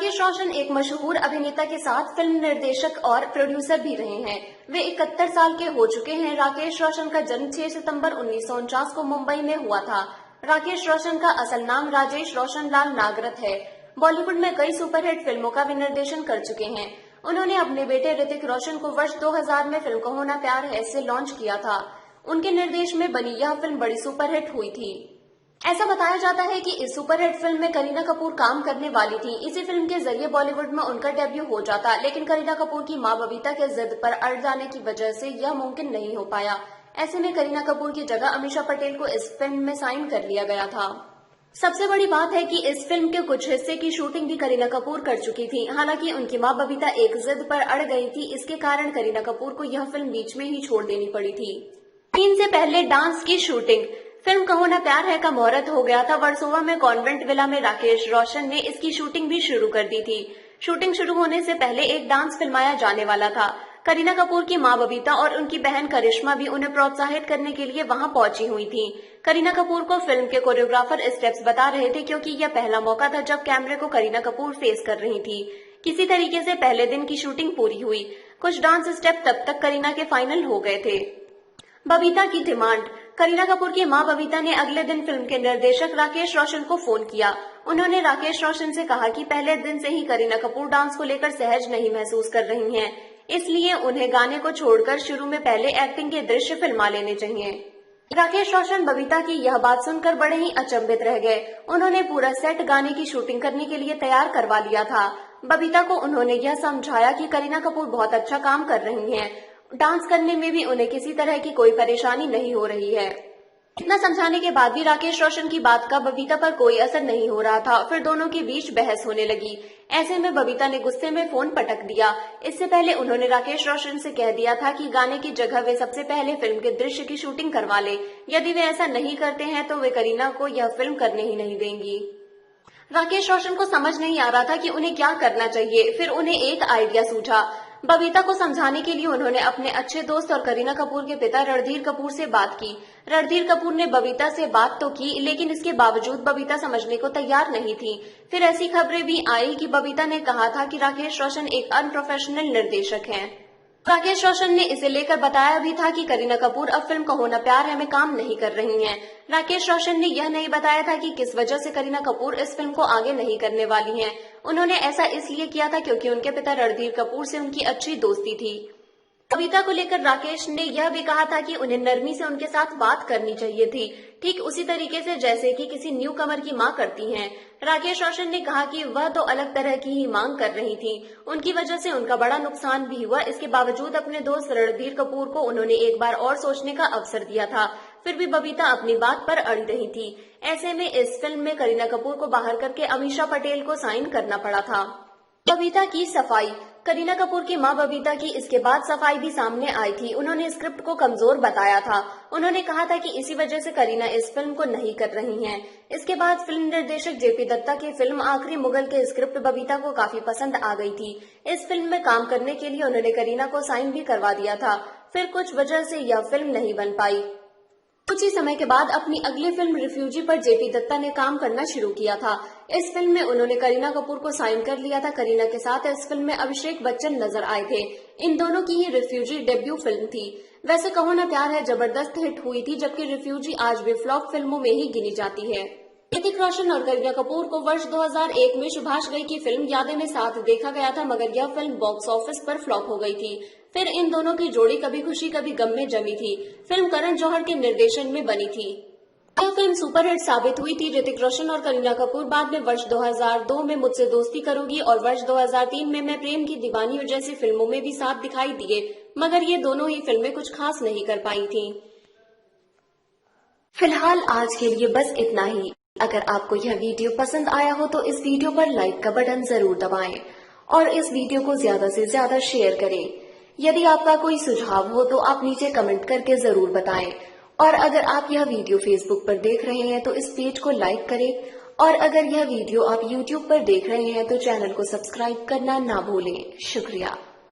राकेश रोशन एक मशहूर अभिनेता के साथ फिल्म निर्देशक और प्रोड्यूसर भी रहे हैं। वे 71 साल के हो चुके हैं। राकेश रोशन का जन्म 6 सितंबर 1949 को मुंबई में हुआ था। राकेश रोशन का असल नाम राजेश रोशन लाल नागरथ है। बॉलीवुड में कई सुपरहिट फिल्मों का भी निर्देशन कर चुके हैं। उन्होंने अपने बेटे ऋतिक रोशन को वर्ष 2000 में फिल्म कहो ना प्यार है से लॉन्च किया था। उनके निर्देश में बनी यह फिल्म बड़ी सुपरहिट हुई थी। ऐसा बताया जाता है कि इस सुपरहिट फिल्म में करीना कपूर काम करने वाली थी। इसी फिल्म के जरिए बॉलीवुड में उनका डेब्यू हो जाता, लेकिन करीना कपूर की मां बबीता के जिद पर अड़ जाने की वजह से यह मुमकिन नहीं हो पाया। ऐसे में करीना कपूर की जगह अमीषा पटेल को इस फिल्म में साइन कर लिया गया था। सबसे बड़ी बात है कि इस फिल्म के कुछ हिस्से की शूटिंग भी करीना कपूर कर चुकी थी। हालांकि उनकी मां बबीता एक जिद पर अड़ गई थी। इसके कारण करीना कपूर को यह फिल्म बीच में ही छोड़ देनी पड़ी थी। सीन से पहले डांस की शूटिंग। फिल्म कहो ना प्यार है का मुहूर्त हो गया था। वर्सोवा में कॉन्वेंट विला में राकेश रोशन ने इसकी शूटिंग भी शुरू कर दी थी। शूटिंग शुरू होने से पहले एक डांस फिल्माया जाने वाला था। करीना कपूर की मां बबीता और उनकी बहन करिश्मा भी उन्हें प्रोत्साहित करने के लिए वहां पहुंची हुई थी। करीना कपूर को फिल्म के कोरियोग्राफर स्टेप्स बता रहे थे, क्योंकि यह पहला मौका था जब कैमरे को करीना कपूर फेस कर रही थी। किसी तरीके से पहले दिन की शूटिंग पूरी हुई। कुछ डांस स्टेप तब तक करीना के फाइनल हो गए थे। बबीता की डिमांड। करीना कपूर की मां बबीता ने अगले दिन फिल्म के निर्देशक राकेश रोशन को फोन किया। उन्होंने राकेश रोशन से कहा कि पहले दिन से ही करीना कपूर डांस को लेकर सहज नहीं महसूस कर रही हैं, इसलिए उन्हें गाने को छोड़कर शुरू में पहले एक्टिंग के दृश्य फिल्मा लेने चाहिए। राकेश रोशन बबीता की यह बात सुनकर बड़े ही अचंभित रह गए। उन्होंने पूरा सेट गाने की शूटिंग करने के लिए तैयार करवा लिया था। बबीता को उन्होंने यह समझाया कि करीना कपूर बहुत अच्छा काम कर रही हैं। डांस करने में भी उन्हें किसी तरह की कोई परेशानी नहीं हो रही है। इतना समझाने के बाद भी राकेश रोशन की बात का बबीता पर कोई असर नहीं हो रहा था। फिर दोनों के बीच बहस होने लगी। ऐसे में बबीता ने गुस्से में फोन पटक दिया। इससे पहले उन्होंने राकेश रोशन से कह दिया था कि गाने की जगह वे सबसे पहले फिल्म के दृश्य की शूटिंग करवा ले। यदि वे ऐसा नहीं करते हैं तो वे करीना को यह फिल्म करने ही नहीं देंगी। राकेश रोशन को समझ नहीं आ रहा था कि उन्हें क्या करना चाहिए। फिर उन्हें एक आइडिया सूझा। बबीता को समझाने के लिए उन्होंने अपने अच्छे दोस्त और करीना कपूर के पिता रणधीर कपूर से बात की। रणधीर कपूर ने बबीता से बात तो की, लेकिन इसके बावजूद बबीता समझने को तैयार नहीं थी। फिर ऐसी खबरें भी आई कि बबीता ने कहा था कि राकेश रोशन एक अनप्रोफेशनल निर्देशक हैं। राकेश रोशन ने इसे लेकर बताया भी था कि करीना कपूर अब फिल्म कहो ना प्यार है में काम नहीं कर रही हैं। राकेश रोशन ने यह नहीं बताया था कि किस वजह से करीना कपूर इस फिल्म को आगे नहीं करने वाली हैं। उन्होंने ऐसा इसलिए किया था क्योंकि उनके पिता रणधीर कपूर से उनकी अच्छी दोस्ती थी। बबीता को लेकर राकेश ने यह भी कहा था कि उन्हें नरमी से उनके साथ बात करनी चाहिए थी, ठीक उसी तरीके से जैसे कि किसी न्यू कमर की मां करती हैं। राकेश रोशन ने कहा कि वह तो अलग तरह की ही मांग कर रही थी। उनकी वजह से उनका बड़ा नुकसान भी हुआ। इसके बावजूद अपने दोस्त रणधीर कपूर को उन्होंने एक बार और सोचने का अवसर दिया था। फिर भी बबीता अपनी बात पर अड़ी रही थी। ऐसे में इस फिल्म में करीना कपूर को बाहर करके अमीषा पटेल को साइन करना पड़ा था। बबीता की सफाई। करीना कपूर की मां बबीता की इसके बाद सफाई भी सामने आई थी। उन्होंने स्क्रिप्ट को कमजोर बताया था। उन्होंने कहा था कि इसी वजह से करीना इस फिल्म को नहीं कर रही हैं। इसके बाद फिल्म निर्देशक जेपी दत्ता की फिल्म आखिरी मुगल के स्क्रिप्ट बबीता को काफी पसंद आ गई थी। इस फिल्म में काम करने के लिए उन्होंने करीना को साइन भी करवा दिया था। फिर कुछ वजह से यह फिल्म नहीं बन पाई। कुछ ही समय के बाद अपनी अगली फिल्म रिफ्यूजी पर जेपी दत्ता ने काम करना शुरू किया था। इस फिल्म में उन्होंने करीना कपूर को साइन कर लिया था। करीना के साथ इस फिल्म में अभिषेक बच्चन नजर आए थे। इन दोनों की ही रिफ्यूजी डेब्यू फिल्म थी। वैसे कहो ना प्यार है जबरदस्त हिट हुई थी, जबकि रिफ्यूजी आज भी फ्लॉप फिल्मों में ही गिनी जाती है। ऋतिक रोशन और करीना कपूर को वर्ष 2001 में सुभाष घई की फिल्म यादें में साथ देखा गया था, मगर यह फिल्म बॉक्स ऑफिस पर फ्लॉप हो गई थी। फिर इन दोनों की जोड़ी कभी खुशी कभी गम में जमी थी। फिल्म करण जौहर के निर्देशन में बनी थी। यह फिल्म सुपरहिट साबित हुई थी। ऋतिक रोशन और करीना कपूर बाद में वर्ष 2002 में मुझसे दोस्ती करोगी और वर्ष 2003 में मैं प्रेम की दीवानी जैसी फिल्मों में भी साथ दिखाई दिए, मगर ये दोनों ही फिल्में कुछ खास नहीं कर पाई थी। फिलहाल आज के लिए बस इतना ही। अगर आपको यह वीडियो पसंद आया हो तो इस वीडियो पर लाइक का बटन जरूर दबाएं और इस वीडियो को ज्यादा से ज्यादा शेयर करें। यदि आपका कोई सुझाव हो तो आप नीचे कमेंट करके जरूर बताएं। और अगर आप यह वीडियो फेसबुक पर देख रहे हैं तो इस पेज को लाइक करें, और अगर यह वीडियो आप यूट्यूब पर देख रहे हैं तो चैनल को सब्सक्राइब करना ना भूलें। शुक्रिया।